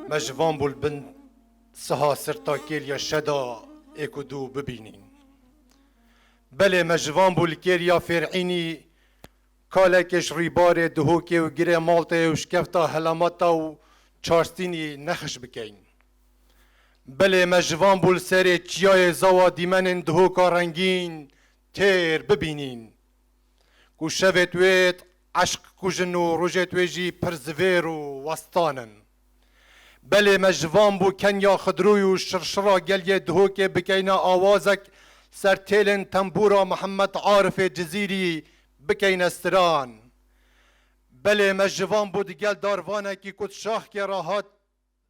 مجوان بول بند سها سرتا کلیا شدا اکو دو ببینین بله مجوان بول کلیا فرعینی کالکش ریبار دهوکی و گره مالته و شکفتا هلامتا و چارستینی نخش بکین بله مجوان بول سر چیای زوا دیمن دهوکا رنگین تیر ببینین کو شوت ویت عشق کجن و روژت ویجی پرزویر و وستانن بله مجوان بو کنیا خدروی و شرشرا گلیه دهوکی بکینا آوازک سر تیلن تنبورا محمد عارف جزیری بکین استران بله مجوان بود گل داروانه کی کت شاه که راحت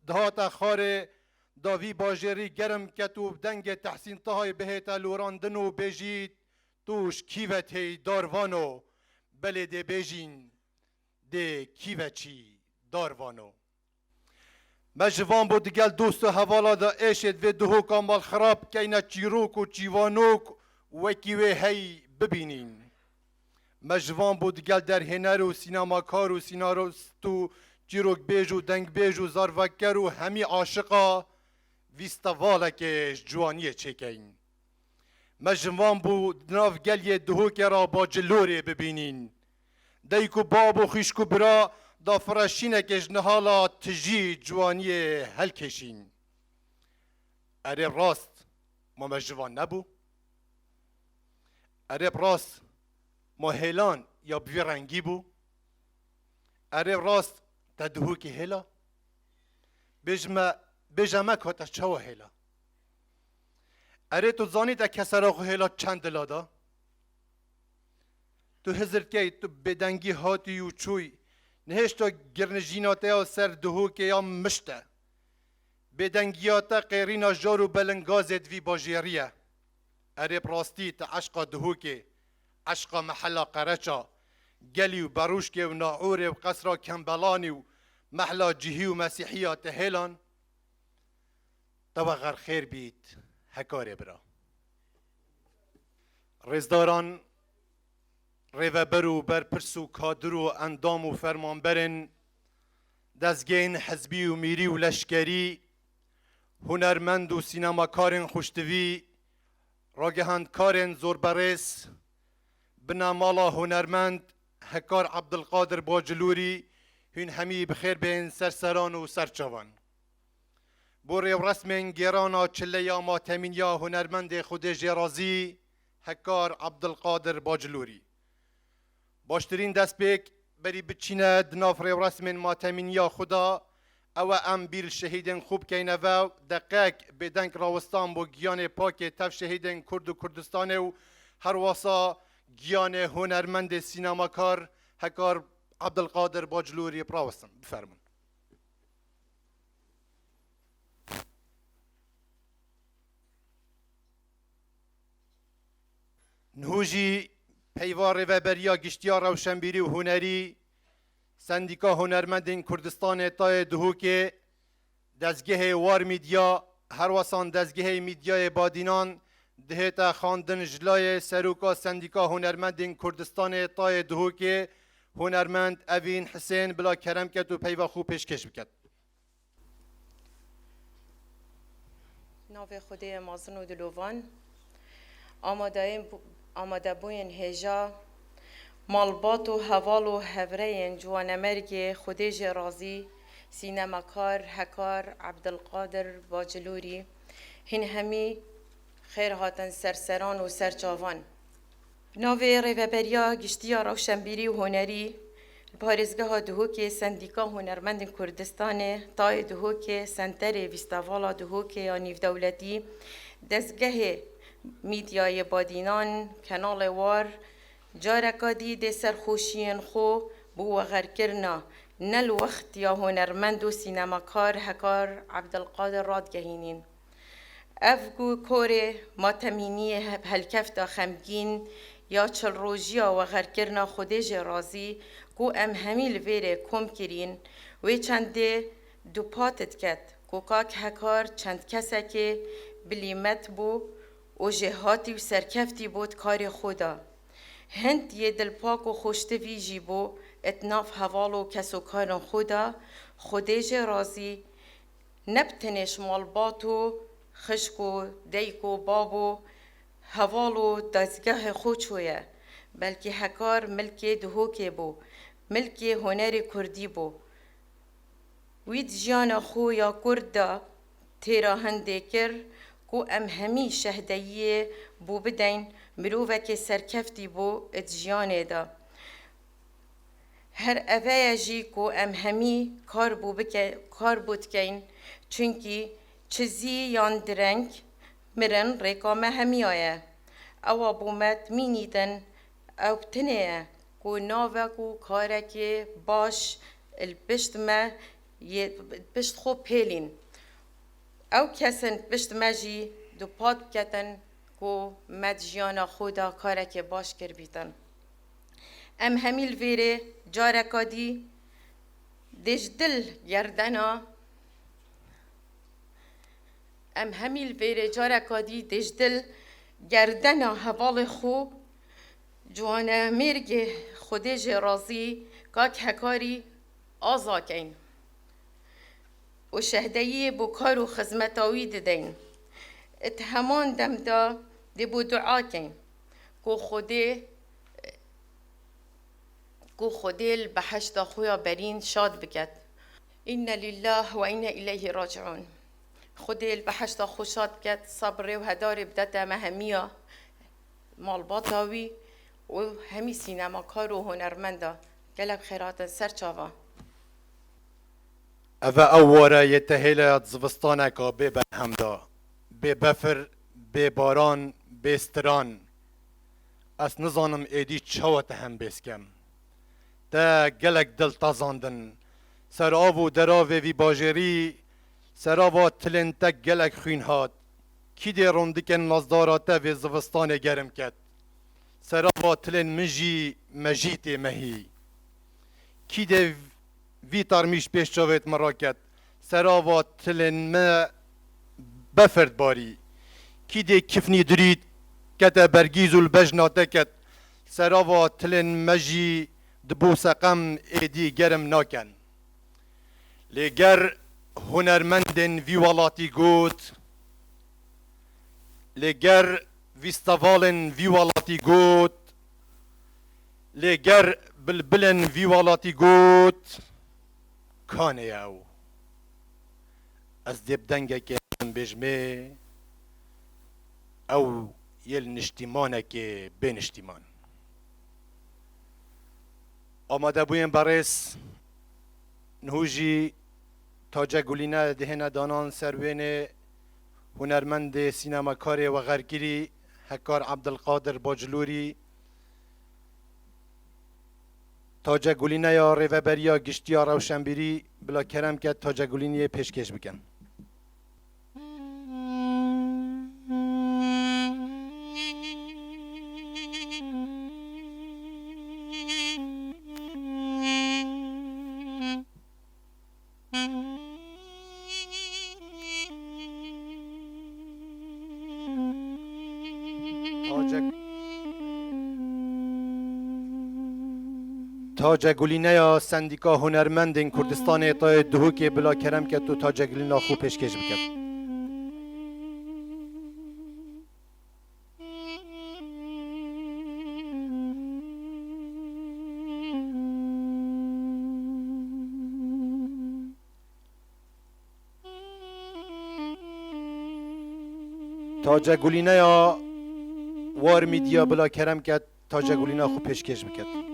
دهات خاره داوی باجری گرم کتو دنگ تحسین طهای بهت لوراندن و بجید توش کیوت هی داروانو بله ده بجین ده کیوت چی داروانو مجوان بود گل دوست و حوالا دا اشد و دهو کامال خراب کینا چیروک و چیوانوک وکیوه هی ببینین مجوان بود گل در هنر و سینماکار و سیناروست و چیروک بیج و دنگ بیج و زاروکر و همی عاشقا ویستوالکش جوانیه چکین مجوان بود ناف گلیه دهوک را با جلوری ببینین دیکو باب و خیشکو برا دا فرشینکش نهالا تجی جوانیه هل کشین اره راست ما مجوان نبو اره راست ما هلان یا بوی رنگی بو اره راست تا دهوکی هلا بجمع کتا چوا هلا اره تو زانی تا کسراغ هلا چند لادا تو هزر کی تو بدنگی هاتی و چوی نهش تو گرنجیناته و سر دهوکی یا مشته بدنگیاتا قیرینا جارو بلنگازت وی باجیریه اره براستی تا عشقا دهوکی عشقا محلا قرچا گلی و بروشکی و ناعوری و قصرا کمبلانی و محلا جهی و مسیحیات هلان توغر خیر بید هکاره برا رزداران ریوبرو برپرسو کادرو اندام و فرمانبرن دزگین حزبی و میری و لشکری هنرمند و سینماکارن خوشتوی راگهاندکارن زوربرس بنامالا هنرمند هکار عبدالقادر باجلوری هن همی بخیر بین سرسران و سرچوان بوری رسم گیرانا چلیا ماتمینیا هنرمند خود جرازی هکار عبدالقادر باجلوری باشترین دست بیک بری بچینه دناف رسم ماتمینیا خدا او ام بیل شهیدن خوب کینه و دقیق بدنگ راوستان بو گیان پاک تف شهیدن کرد و کردستان و هر واسا گیان هنرمند سینماکار هکار عبدالقادر باجلوری پراوستن بفرمون نهوجی پیوار و بریا گشتیا روشنبیری و هنری سندیکا هنرمند کردستان تای دهوک دزگه وار میدیا هر واسان دزگه میدیای بادینان دهتا خواندن جلای سروکا سندیکا هنرمند کردستان تای دهوک هنرمند اوین حسین بلا کرم کت و پیوا خوب پیشکش بکت ناو خدای مازن و دلوان آماده بوین هجا مالبات و حوال و هورین جوانمرگ خدای جرازی سینماکار هکار عبدالقادر باجلوری هن همی خیر هاتن سرسران و سرچاوان ناوی ریوبریا گشتیا روشنبیری و هنری پارێزگەها دهۆکێ سندیکا هونەرمەندên کوردستانê tayê dihokê senterê vîstevala dihokê ya nîvdewletî dezgehê mîdyayê badînan kenalê war careka dî dê serxweşiyên xwe bi wegerkirina nel wext ya hunermend û sînemakar hekar Ebdelqadir radgehînîn. Ev ku korê matemîniyê helkefta xemgîn ya çilrojiya wegerkirina Xwedê jê razî ku em hemî li vêrê kom kirîn wê çendê dupat diket ku kak hekar çend kesekê bilîmet bû û jê hatî û serkeftî bû karê xwe da. Hind yê dilpak û xweştivî jî bû etnaf heval û kesokarên xwe da Xwedê jê razî نبتنش مالباتو خشکو دیکو بابو هوالو دزگاه خوچویه بلکه هکار ملکی دهوکی بو ملکی هنر کردی بو وید جیان خو یا کردا تیرا هنده کر کو ام همی شهدیه بو بدین مروفه که سرکفتی بو ات جیانه دا هر اوه جی کو ام همی کار بود کین چونکی چیزی یان درنگ مرن ریکامه همی آیه او بومت مینیدن او بتنه کو ناوه کو کاره که باش البشت ما البشت خو پیلین او کسن بشت مجی دو پاد کتن کو مدجیانا خدا کاره که باش کر بیتن ام همیل ویره جارکا دی دل گردنا ام همیل ویره جارکا دی دل گردنا حوال خو جوانا مرگ خودش رازی کاک هکاری آزا کین و شهدهی بکار و خزمتاوی ددین اتهمان دم دا دی بو دعا کین کو خودی البحشت خویا برین شاد بکد این لله و این الیه راجعون خودی البحشت خو شاد بکد صبر و هدار بدت مهمیا مالباتاوی و همی سینما کار و هنرمندا گلب خیرات سرچاوا اوه اواره یتهیل زوستانکا بی برهمدا بی بفر بی باران بی ستران اس نزانم ایدی چاوت هم بیسکم تا گلک دل تازاندن سر آو و دراوه وی باجری سر آوا تلنتک گلک خوین هات کی دی روندکن نازداراته وی زوستان گرم کد سر آوا تلن مجیت مهی کی دی وی ترمیش پیش چاوت مراکت سر آوا تلن ما بفرد باری کی دی کفنی درید کتا برگیز البجناته کت سر آوا تلن مجی دبو سقم ایدی گرم ناکن لگر هنرمندن وی والاتی گوت لگر ویستوالن وی والاتی گوت لگر بلبلن وی والاتی گوت کانه او از دبدنگه که بجمه او یل نشتیمانه که بنشتیمان آماده بویم برس نهوجی تاجه گلینه دهنه دانان سروین هنرمند سینماکار و غرگیری هکار عبدالقادر باجلوری تاجه گلینه یا ریوبریا گشتی یا روشنبیری بلا کرم که تاجه گلینه پیشکش بکن تاجه گلینه یا سندیکا هنرمند کردستان اطاع دهو که بلا کرم که تو تاجه گلینه خوب پیشکش بکن تاجه گلینه یا وار میدیا بلا کرم که تاجه گلینه خوب پیشکش بکن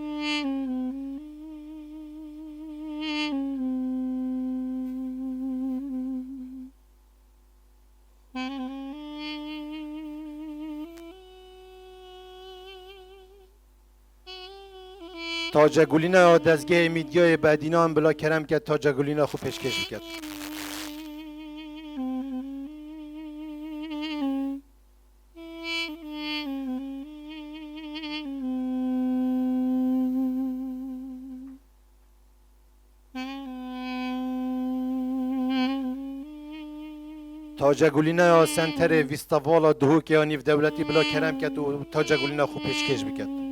تاجه گلینه دزگه میدیای بعدینان بلا کرم که تاجه گلینه خوب پیشکش بکن تاجه گلینه سنتر ویستاوالا دهو که آنیف دولتی بلا کرم که تو تاجه گلینه خوب پیشکش بکن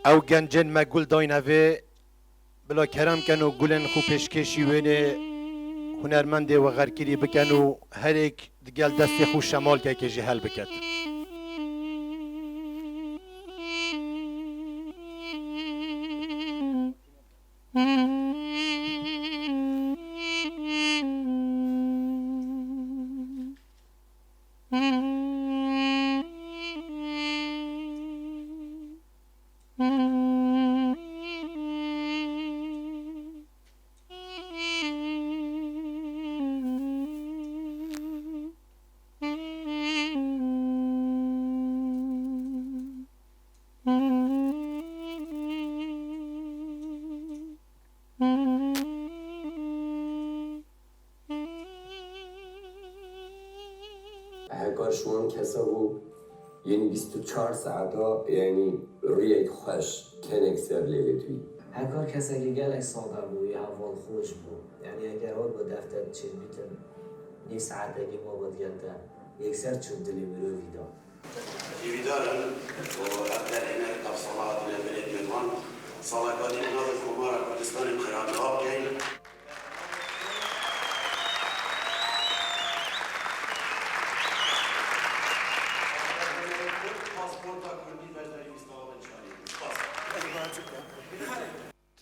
او گنجن ما گل داینوه بلا کرم کن و گلن خو پیشکشی وینه هنرمنده و غرکری بکن و هر ایک دگل دست خو شمال که که جهل بکد هکار شوان کسا بو یعنی 24 ساعتا یعنی ریک خوش کنک سر لیلی توی هکار کسی که گلک ساده بود یه حوال خوش بود یعنی اگر آن با دفتر چه بیتن یک ساعت اگه ما باید گلده یک سر چون دلی مروی داد جيبيدارن وأبدأ هنا الصلاة إلى بلد مدوان صلاة قادمة ناظر كمارة كردستان بخيرات الغاب جاينا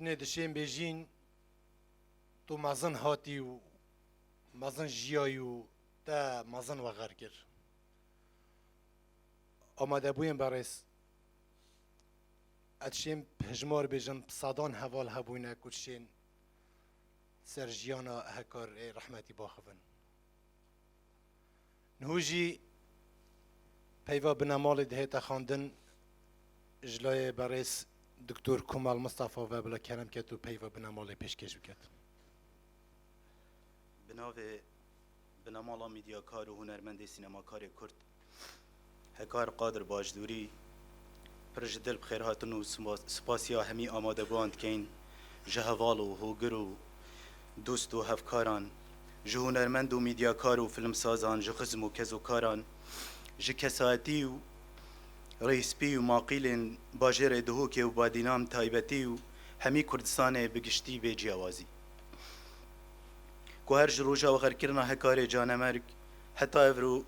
تنه دشین بیجین تو مزن هاتی و مزن جیایی و تا مزن و غرگر آماده بویم برس اتشیم پجمار بیجن صدان حوال هبوینه کچشین سر جیانا هکار رحمتی باخفن نهوجی پیوا بنامال دهیتا خاندن اجلای برس دکتر کمال مصطفی و بلا کرم که تو پیوا بنامال پیشکش بکد بنامالا میدیاکار و هنرمند سینماکار کرد هکار قادر باشدوری پرجدل بخیر هاتن و سپاسیا همی آماده باند کین جهوال و هوگر و دوست و هفکاران جه هنرمند و میدیاکار و فیلم سازان جه خزم و کزوکاران جه کساتی و رئیسپی و ماقیل باجر دهوکی و بادینام تایبتی و همی کردستان بگشتی به جیاوازی که هر جروجا و غرکرنا هکار جانمرگ حتی افرو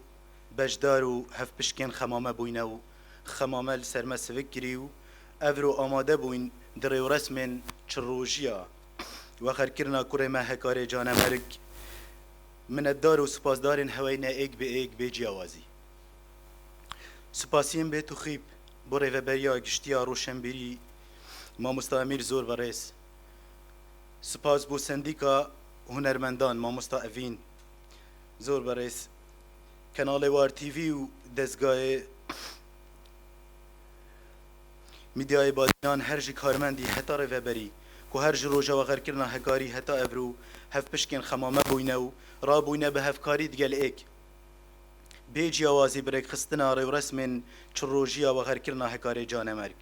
بجدار و هف پشکن خمامه بوینه و خمامه سرمسوک گری و افرو آماده بوین در و رسم چروجیا و غرکرنا کره ما هکار جانمرگ مندار و سپاسدارن هوینه ایک به جیاوازی سپاسیم به تو خیب بره و بریا گشتیا روشنبیری ماموستا امیر زور و رئیس سپاس بو سندیکا هنرمندان ماموستا اوین زور و رئیس کانال وار تیوی و دزگاه میدیای بادیان هر جی کارمندی حتی رو بری که هر جی روژا و غرکرنا هکاری حتی ابرو هف پشکن خمامه بوینه و را بوینه به هفکاری دیگل ایک بیجی آوازی برک خستنا رو رسم چروجیا و غرکرنا هکاری جانمرگ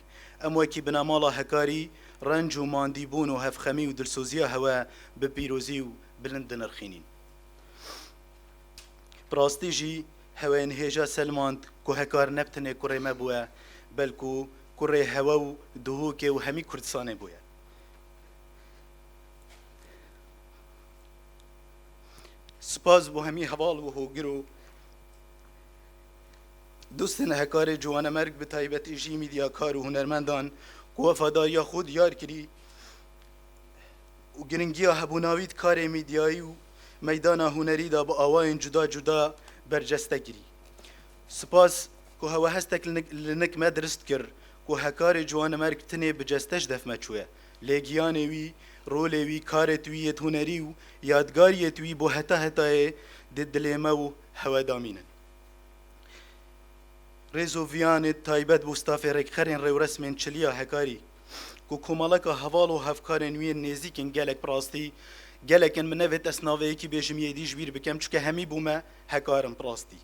ام وکی بنامالا هکاری رنج و ماندیبون و هفخمی و دلسوزیا هوا به پیروزی و بلند نرخینین براستی جی هوین هیجا سلماند که هکار نبتنه کره مبوه بلکو کره هوا و دهوکه و همی کردستانه بوه سپاس بو همی حوال و هوگرو دوستن هکار جوانمرگ به تایبت ایجی میدیاکار و هنرمندان که وفاداریا خود یار کری و گرنگیا هبوناوید کار میدیایی و میدان هنری دا با آواین جدا جدا برجسته گری سپاس که هوا هستک لنک مدرست کر که هکار جوانمرگ تنه بجستش دفمه چوه لیگیانه وی روله وی کارت وی هنری و یادگاریت وی بو هتا دلمه و هوا دامینن رزوویان تایبت بوستافی رکخرین رو رسمین چلیا هکاری که کمالکا حوال و هفکارن وی نزیکن گلک پراستی گلکن منویت اسناوه یکی بیشم یدیش بیر بکم چکه همی بومه هکارم پراستی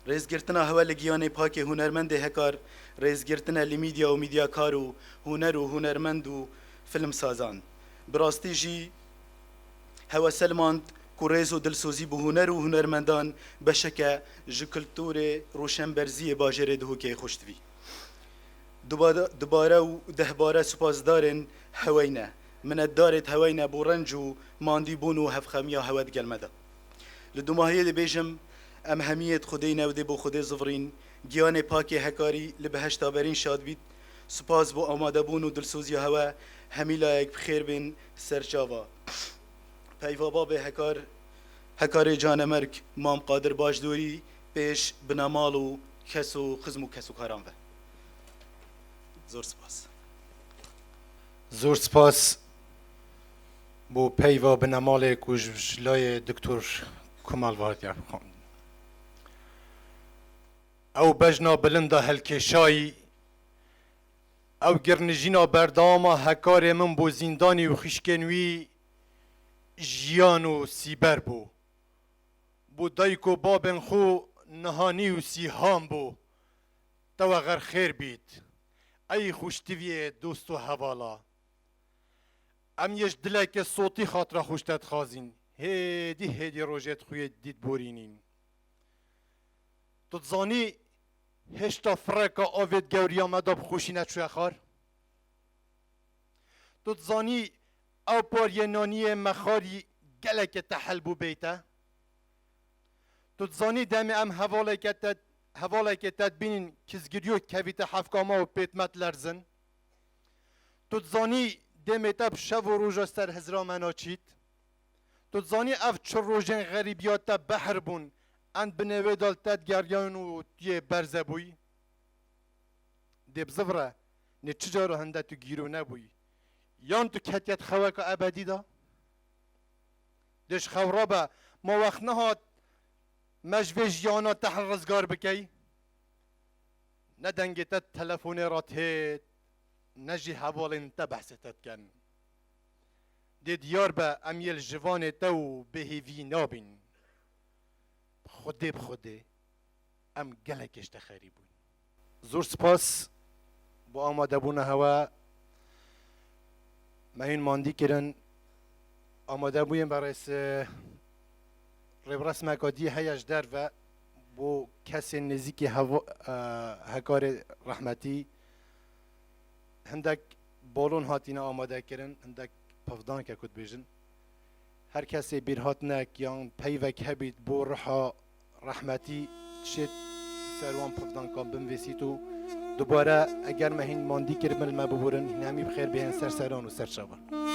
رزگرتنا هوا لگیان پاک هنرمند هکار رزگرتنا لیمیدیا و میدیاکار و هنرمند و فیلم سازان براستی جی هوا سلماند کورز و دلسوزی به هنر و هنرمندان بشکه ژ کلتور روشنبرزی باجر دهوکی خوشتوی دوباره و دهباره سپاسدارن هوینه من الدارت هوینه بو رنج و ماندی بون و هفخمیا هود گلمده لدوماهیه لبیجم ام همیت خودینه و دی بو خودی زفرین گیان پاکی هکاری لبهشتا برین شاد بید سپاس بو آماده بون و دلسوزی هوا همی لایک بخیر بین سرچاوا پیوا باب هکار جانمرگ مام قادر باش دوری پیش بنامال و کسو خزم و کسو کاران و زور سپاس زور سپاس بو پیوا بنمال کجلای دکتر کمال واردیار خان او بجنا بلندا هلکشایی او گرنجینا برداما هکار من بو زیندانی و خشکنوی جیان و سیبر بو دایکو بابن خو نهانی و سیهام بو تو غر خیر بید ای خوشتویه دوست و حوالا ام یش دلک صوتی خاطر خوشتت خازین هیدی روژت خوی دید بورینین تتزانی هشتا فرقا آوید گوریا مداب خوشینت شوی خار تتزانی او پار نانی مخاری گلک تحل بو بیته تتزانی دم ام حواله که تدبینین کزگریو کویت حفکاما و پیتمت لرزن تتزانی دمتا بشو و روژا سر هزرا منا چید تتزانی اف چر روژن غریبیات بحر بون اند بنوی دالتت گریان و یه برزه بوی دبزفره نه چجارو هنده تو گیرو نبوی یان تو کتیت خوک ابدی دا دش خورابه ما وقت نهاد مجوی جیانا تحل رزگار بکی ندنگتت تلفون راتهت نجی حوالین تا بحثتت کن دی دیار به امیل جوان تو بهیوی نابین بخوده ام گلکش تخری بوین زور سپاس با آماده بونه هوا مهین ماندی کرن آماده بویم برای ربرس مکادی هیش در و بو کسی نزیکی هکار رحمتی هندک بالون هاتینا آماده کرن هندک پفدان که کد بیجن هر کسی بیر هاتنک یا پیوک هبید بو رحا رحمتی شد سروان پفدان کام بمویسیتو دوباره اگر مهین ماندی کرمل ما ببورن هنامی بخیر بهن سر سران و سر شبان